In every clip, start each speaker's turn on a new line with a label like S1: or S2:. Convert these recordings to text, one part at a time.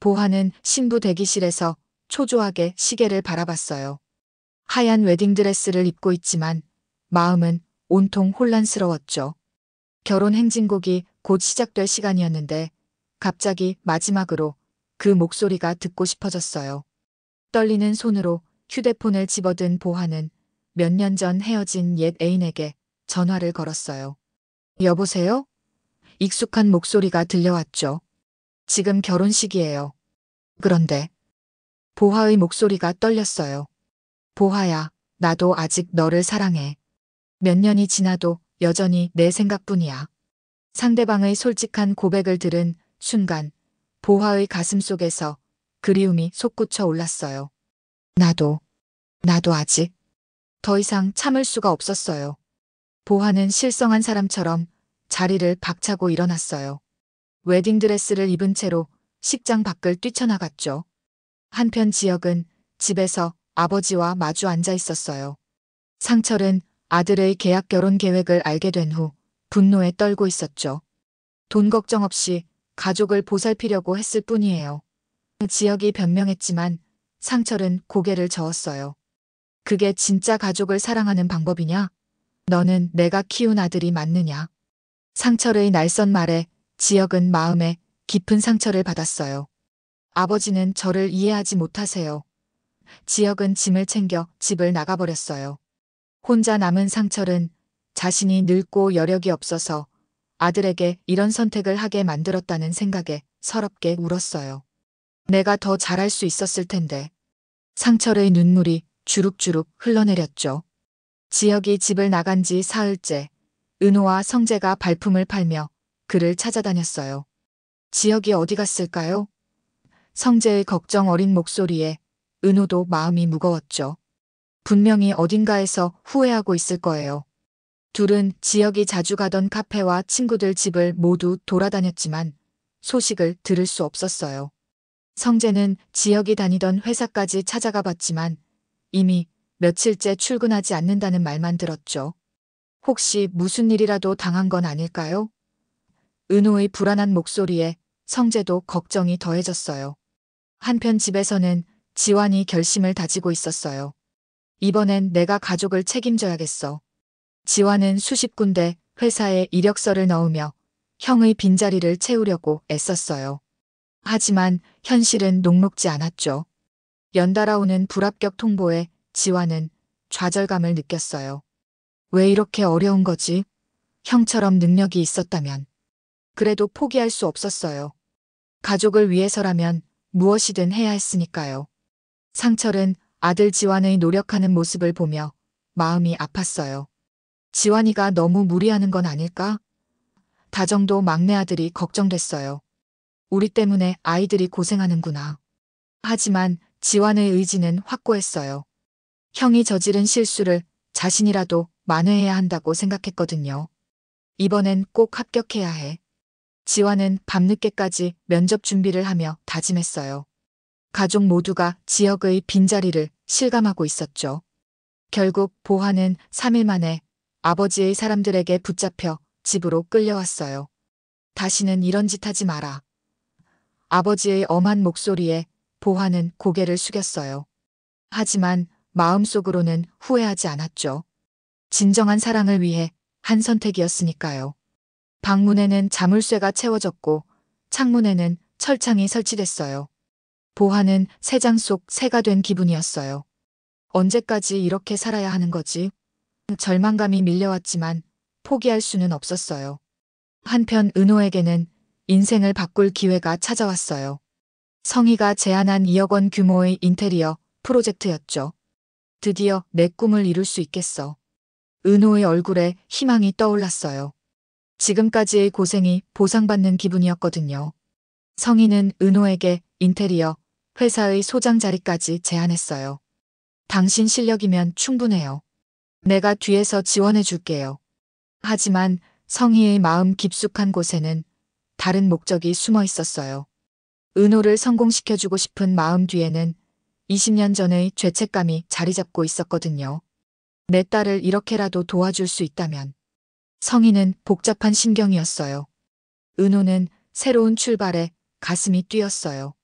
S1: 보화는 신부 대기실에서 초조하게 시계를 바라봤어요. 하얀 웨딩드레스를 입고 있지만 마음은 온통 혼란스러웠죠. 결혼 행진곡이 곧 시작될 시간이었는데 갑자기 마지막으로 그 목소리가 듣고 싶어졌어요. 떨리는 손으로 휴대폰을 집어든 보화는 몇 년 전 헤어진 옛 애인에게 전화를 걸었어요. 여보세요? 익숙한 목소리가 들려왔죠. 지금 결혼식이에요. 그런데 보화의 목소리가 떨렸어요. 보화야, 나도 아직 너를 사랑해. 몇 년이 지나도 여전히 내 생각뿐이야. 상대방의 솔직한 고백을 들은 순간 보화의 가슴 속에서 그리움이 솟구쳐 올랐어요. 나도 아직. 더 이상 참을 수가 없었어요. 보화는 실성한 사람처럼 자리를 박차고 일어났어요. 웨딩드레스를 입은 채로 식장 밖을 뛰쳐나갔죠. 한편 지혁은 집에서 아버지와 마주 앉아 있었어요. 상철은 아들의 계약 결혼 계획을 알게 된 후 분노에 떨고 있었죠. 돈 걱정 없이 가족을 보살피려고 했을 뿐이에요. 지혁이 변명했지만 상철은 고개를 저었어요. 그게 진짜 가족을 사랑하는 방법이냐? 너는 내가 키운 아들이 맞느냐? 상철의 날선 말에 지혁은 마음에 깊은 상처를 받았어요. 아버지는 저를 이해하지 못하세요. 지혁은 짐을 챙겨 집을 나가버렸어요. 혼자 남은 상철은 자신이 늙고 여력이 없어서 아들에게 이런 선택을 하게 만들었다는 생각에 서럽게 울었어요. 내가 더 잘할 수 있었을 텐데. 상철의 눈물이 주룩주룩 흘러내렸죠. 지혁이 집을 나간 지 사흘째, 은호와 성재가 발품을 팔며 그를 찾아다녔어요. 지혁이 어디 갔을까요? 성재의 걱정 어린 목소리에 은호도 마음이 무거웠죠. 분명히 어딘가에서 후회하고 있을 거예요. 둘은 지혁이 자주 가던 카페와 친구들 집을 모두 돌아다녔지만 소식을 들을 수 없었어요. 성재는 지혁이 다니던 회사까지 찾아가 봤지만 이미 며칠째 출근하지 않는다는 말만 들었죠. 혹시 무슨 일이라도 당한 건 아닐까요? 은호의 불안한 목소리에 성재도 걱정이 더해졌어요. 한편 집에서는 지환이 결심을 다지고 있었어요. 이번엔 내가 가족을 책임져야겠어. 지환은 수십 군데 회사에 이력서를 넣으며 형의 빈자리를 채우려고 애썼어요. 하지만 현실은 녹록지 않았죠. 연달아 오는 불합격 통보에 지환은 좌절감을 느꼈어요. 왜 이렇게 어려운 거지? 형처럼 능력이 있었다면. 그래도 포기할 수 없었어요. 가족을 위해서라면 무엇이든 해야 했으니까요. 상철은 아들 지환의 노력하는 모습을 보며 마음이 아팠어요. 지환이가 너무 무리하는 건 아닐까? 다정도 막내 아들이 걱정됐어요. 우리 때문에 아이들이 고생하는구나. 하지만 지환의 의지는 확고했어요. 형이 저지른 실수를 자신이라도 만회해야 한다고 생각했거든요. 이번엔 꼭 합격해야 해. 지환은 밤늦게까지 면접 준비를 하며 다짐했어요. 가족 모두가 지혁의 빈자리를 실감하고 있었죠. 결국 보화는 3일 만에 아버지의 사람들에게 붙잡혀 집으로 끌려왔어요. 다시는 이런 짓 하지 마라. 아버지의 엄한 목소리에 보화는 고개를 숙였어요. 하지만 마음속으로는 후회하지 않았죠. 진정한 사랑을 위해 한 선택이었으니까요. 방문에는 자물쇠가 채워졌고 창문에는 철창이 설치됐어요. 보화는 새 장 속 새가 된 기분이었어요. 언제까지 이렇게 살아야 하는 거지? 절망감이 밀려왔지만 포기할 수는 없었어요. 한편 은호에게는 인생을 바꿀 기회가 찾아왔어요. 성희가 제안한 2억 원 규모의 인테리어 프로젝트였죠. 드디어 내 꿈을 이룰 수 있겠어. 은호의 얼굴에 희망이 떠올랐어요. 지금까지의 고생이 보상받는 기분이었거든요. 성희는 은호에게 인테리어 회사의 소장 자리까지 제안했어요. 당신 실력이면 충분해요. 내가 뒤에서 지원해 줄게요. 하지만 성희의 마음 깊숙한 곳에는 다른 목적이 숨어 있었어요. 은호를 성공시켜주고 싶은 마음 뒤에는 20년 전의 죄책감이 자리 잡고 있었거든요. 내 딸을 이렇게라도 도와줄 수 있다면. 성희는 복잡한 심경이었어요. 은호는 새로운 출발에 가슴이 뛰었어요.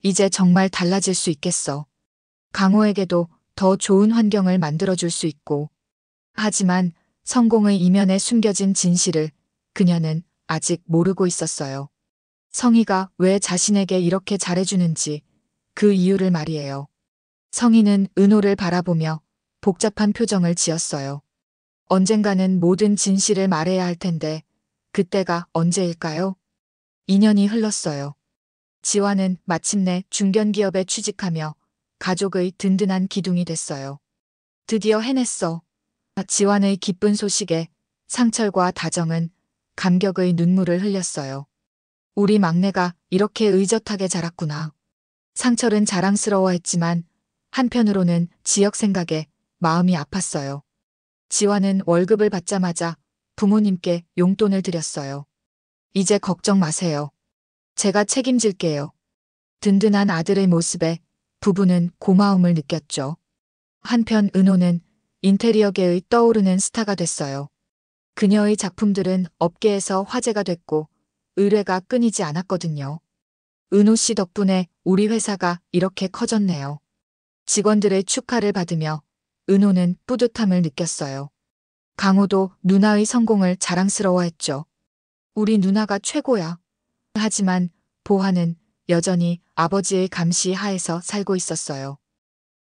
S1: 이제 정말 달라질 수 있겠어. 강호에게도 더 좋은 환경을 만들어줄 수 있고. 하지만 성공의 이면에 숨겨진 진실을 그녀는 아직 모르고 있었어요. 성희가 왜 자신에게 이렇게 잘해주는지 그 이유를 말이에요. 성희는 은호를 바라보며 복잡한 표정을 지었어요. 언젠가는 모든 진실을 말해야 할 텐데 그때가 언제일까요? 2년이 흘렀어요. 지화는 마침내 중견기업에 취직하며 가족의 든든한 기둥이 됐어요. 드디어 해냈어. 지환의 기쁜 소식에 상철과 다정은 감격의 눈물을 흘렸어요. 우리 막내가 이렇게 의젓하게 자랐구나. 상철은 자랑스러워했지만 한편으로는 지역 생각에 마음이 아팠어요. 지환은 월급을 받자마자 부모님께 용돈을 드렸어요. 이제 걱정 마세요. 제가 책임질게요. 든든한 아들의 모습에 부부는 고마움을 느꼈죠. 한편 은호는 인테리어계의 떠오르는 스타가 됐어요. 그녀의 작품들은 업계에서 화제가 됐고 의뢰가 끊이지 않았거든요. 은호 씨 덕분에 우리 회사가 이렇게 커졌네요. 직원들의 축하를 받으며 은호는 뿌듯함을 느꼈어요. 강호도 누나의 성공을 자랑스러워했죠. 우리 누나가 최고야. 하지만 보화는 여전히 아버지의 감시 하에서 살고 있었어요.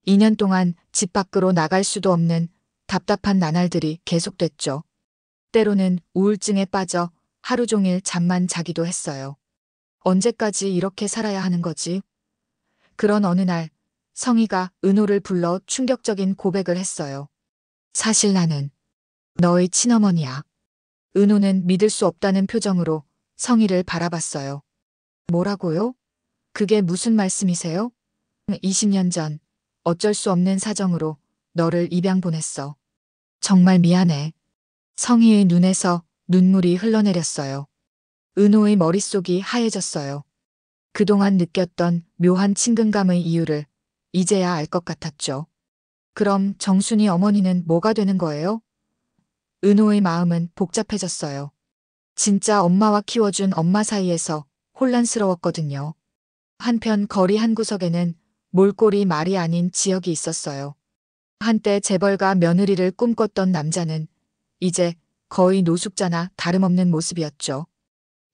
S1: 2년 동안 집 밖으로 나갈 수도 없는 답답한 나날들이 계속됐죠. 때로는 우울증에 빠져 하루 종일 잠만 자기도 했어요. 언제까지 이렇게 살아야 하는 거지? 그런 어느 날 성희가 은호를 불러 충격적인 고백을 했어요. 사실 나는 너의 친어머니야. 은호는 믿을 수 없다는 표정으로 성희를 바라봤어요. 뭐라고요? 그게 무슨 말씀이세요? 20년 전 어쩔 수 없는 사정으로 너를 입양 보냈어. 정말 미안해. 성희의 눈에서 눈물이 흘러내렸어요. 은호의 머릿속이 하얘졌어요. 그동안 느꼈던 묘한 친근감의 이유를 이제야 알 것 같았죠. 그럼 정순이 어머니는 뭐가 되는 거예요? 은호의 마음은 복잡해졌어요. 진짜 엄마와 키워준 엄마 사이에서 혼란스러웠거든요. 한편 거리 한 구석에는 몰골이 말이 아닌 지역이 있었어요. 한때 재벌가 며느리를 꿈꿨던 남자는 이제 거의 노숙자나 다름없는 모습이었죠.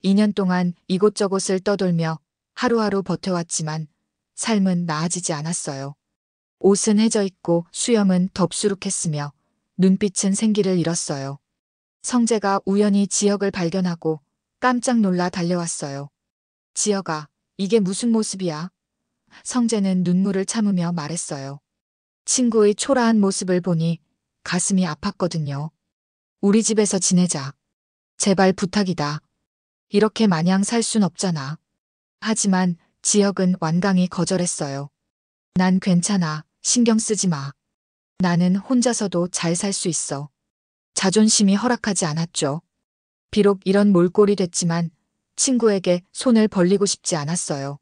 S1: 2년 동안 이곳저곳을 떠돌며 하루하루 버텨왔지만 삶은 나아지지 않았어요. 옷은 해져 있고 수염은 덥수룩했으며 눈빛은 생기를 잃었어요. 성재가 우연히 지역을 발견하고 깜짝 놀라 달려왔어요. 지역아, 이게 무슨 모습이야? 성재는 눈물을 참으며 말했어요. 친구의 초라한 모습을 보니 가슴이 아팠거든요. 우리 집에서 지내자. 제발 부탁이다. 이렇게 마냥 살 순 없잖아. 하지만 지역은 완강히 거절했어요. 난 괜찮아. 신경 쓰지 마. 나는 혼자서도 잘 살 수 있어. 자존심이 허락하지 않았죠. 비록 이런 몰골이 됐지만 친구에게 손을 벌리고 싶지 않았어요.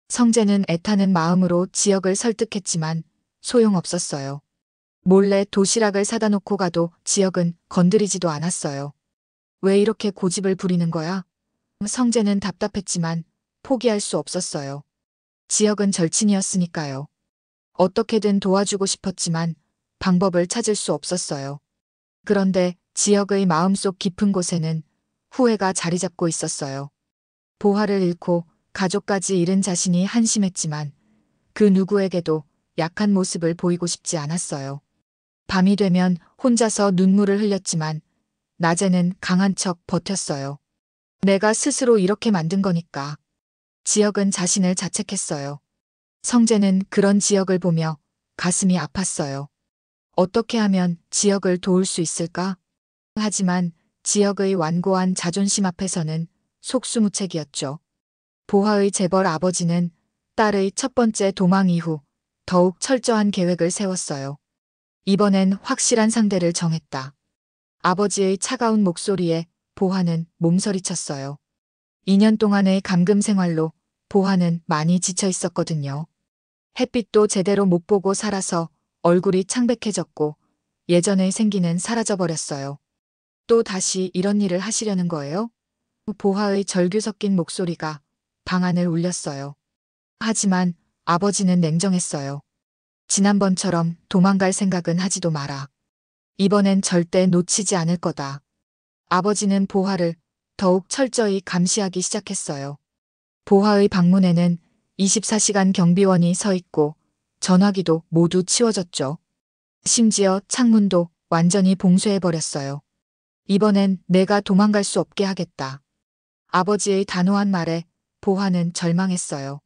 S1: 성재는 애타는 마음으로 지역을 설득했지만 소용없었어요. 몰래 도시락을 사다 놓고 가도 지역은 건드리지도 않았어요. 왜 이렇게 고집을 부리는 거야? 성재는 답답했지만 포기할 수 없었어요. 지역은 절친이었으니까요. 어떻게든 도와주고 싶었지만 방법을 찾을 수 없었어요. 그런데 지역의 마음속 깊은 곳에는 후회가 자리 잡고 있었어요. 보화를 잃고 가족까지 잃은 자신이 한심했지만 그 누구에게도 약한 모습을 보이고 싶지 않았어요. 밤이 되면 혼자서 눈물을 흘렸지만 낮에는 강한 척 버텼어요. 내가 스스로 이렇게 만든 거니까. 지역은 자신을 자책했어요. 성재는 그런 지역을 보며 가슴이 아팠어요. 어떻게 하면 지역을 도울 수 있을까? 하지만 지역의 완고한 자존심 앞에서는 속수무책이었죠. 보화의 재벌 아버지는 딸의 첫 번째 도망 이후 더욱 철저한 계획을 세웠어요. 이번엔 확실한 상대를 정했다. 아버지의 차가운 목소리에 보화는 몸서리쳤어요. 2년 동안의 감금 생활로 보화는 많이 지쳐 있었거든요. 햇빛도 제대로 못 보고 살아서 얼굴이 창백해졌고 예전의 생기는 사라져버렸어요. 또 다시 이런 일을 하시려는 거예요? 보화의 절규 섞인 목소리가 방안을 울렸어요. 하지만 아버지는 냉정했어요. 지난번처럼 도망갈 생각은 하지도 마라. 이번엔 절대 놓치지 않을 거다. 아버지는 보화를 더욱 철저히 감시하기 시작했어요. 보화의 방문에는 24시간 경비원이 서 있고 전화기도 모두 치워졌죠. 심지어 창문도 완전히 봉쇄해버렸어요. 이번엔 내가 도망갈 수 없게 하겠다. 아버지의 단호한 말에 보화는 절망했어요.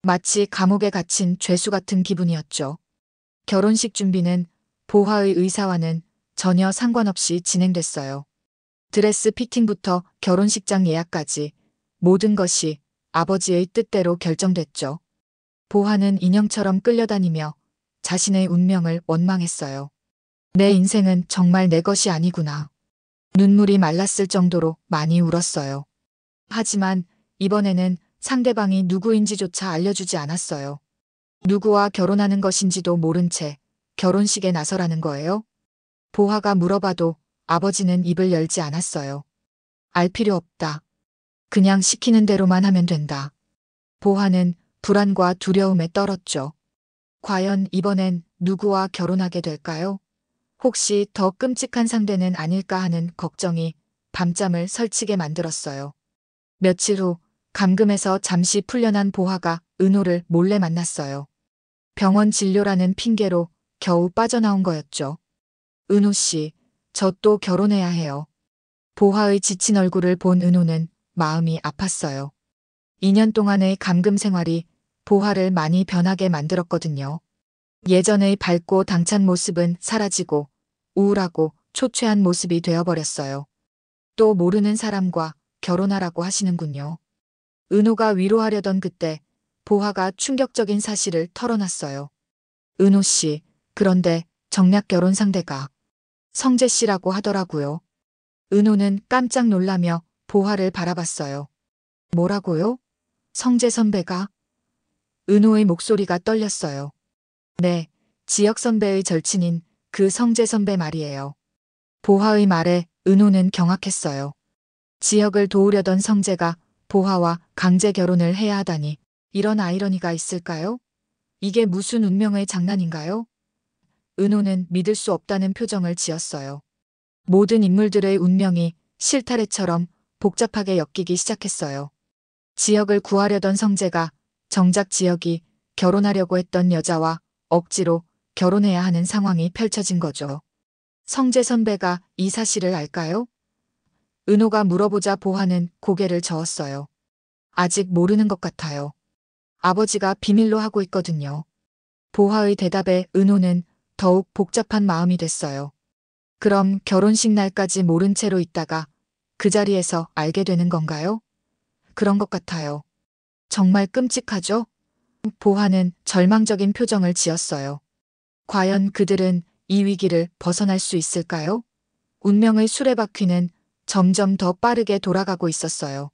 S1: 마치 감옥에 갇힌 죄수 같은 기분이었죠. 결혼식 준비는 보화의 의사와는 전혀 상관없이 진행됐어요. 드레스 피팅부터 결혼식장 예약까지 모든 것이 아버지의 뜻대로 결정됐죠. 보화는 인형처럼 끌려다니며 자신의 운명을 원망했어요. 내 인생은 정말 내 것이 아니구나. 눈물이 말랐을 정도로 많이 울었어요. 하지만 이번에는 상대방이 누구인지조차 알려주지 않았어요. 누구와 결혼하는 것인지도 모른 채 결혼식에 나서라는 거예요? 보화가 물어봐도 아버지는 입을 열지 않았어요. 알 필요 없다. 그냥 시키는 대로만 하면 된다. 보화는 불안과 두려움에 떨었죠. 과연 이번엔 누구와 결혼하게 될까요? 혹시 더 끔찍한 상대는 아닐까 하는 걱정이 밤잠을 설치게 만들었어요. 며칠 후 감금에서 잠시 풀려난 보화가 은호를 몰래 만났어요. 병원 진료라는 핑계로 겨우 빠져나온 거였죠. 은호 씨, 저 또 결혼해야 해요. 보화의 지친 얼굴을 본 은호는 마음이 아팠어요. 2년 동안의 감금 생활이 보화를 많이 변하게 만들었거든요. 예전의 밝고 당찬 모습은 사라지고 우울하고 초췌한 모습이 되어버렸어요. 또 모르는 사람과 결혼하라고 하시는군요. 은호가 위로하려던 그때 보화가 충격적인 사실을 털어놨어요. 은호 씨, 그런데 정략 결혼 상대가 성재 씨라고 하더라고요. 은호는 깜짝 놀라며 보화를 바라봤어요. 뭐라고요? 성재 선배가? 은호의 목소리가 떨렸어요. 네, 지역 선배의 절친인 그 성재 선배 말이에요. 보화의 말에 은호는 경악했어요. 지역을 도우려던 성재가 보화와 강제 결혼을 해야 하다니 이런 아이러니가 있을까요? 이게 무슨 운명의 장난인가요? 은호는 믿을 수 없다는 표정을 지었어요. 모든 인물들의 운명이 실타래처럼 복잡하게 엮이기 시작했어요. 지역을 구하려던 성재가 정작 지역이 결혼하려고 했던 여자와 억지로 결혼해야 하는 상황이 펼쳐진 거죠. 성재 선배가 이 사실을 알까요? 은호가 물어보자 보화는 고개를 저었어요. 아직 모르는 것 같아요. 아버지가 비밀로 하고 있거든요. 보화의 대답에 은호는 더욱 복잡한 마음이 됐어요. 그럼 결혼식 날까지 모른 채로 있다가 그 자리에서 알게 되는 건가요? 그런 것 같아요. 정말 끔찍하죠? 보화는 절망적인 표정을 지었어요. 과연 그들은 이 위기를 벗어날 수 있을까요? 운명의 수레바퀴는 점점 더 빠르게 돌아가고 있었어요.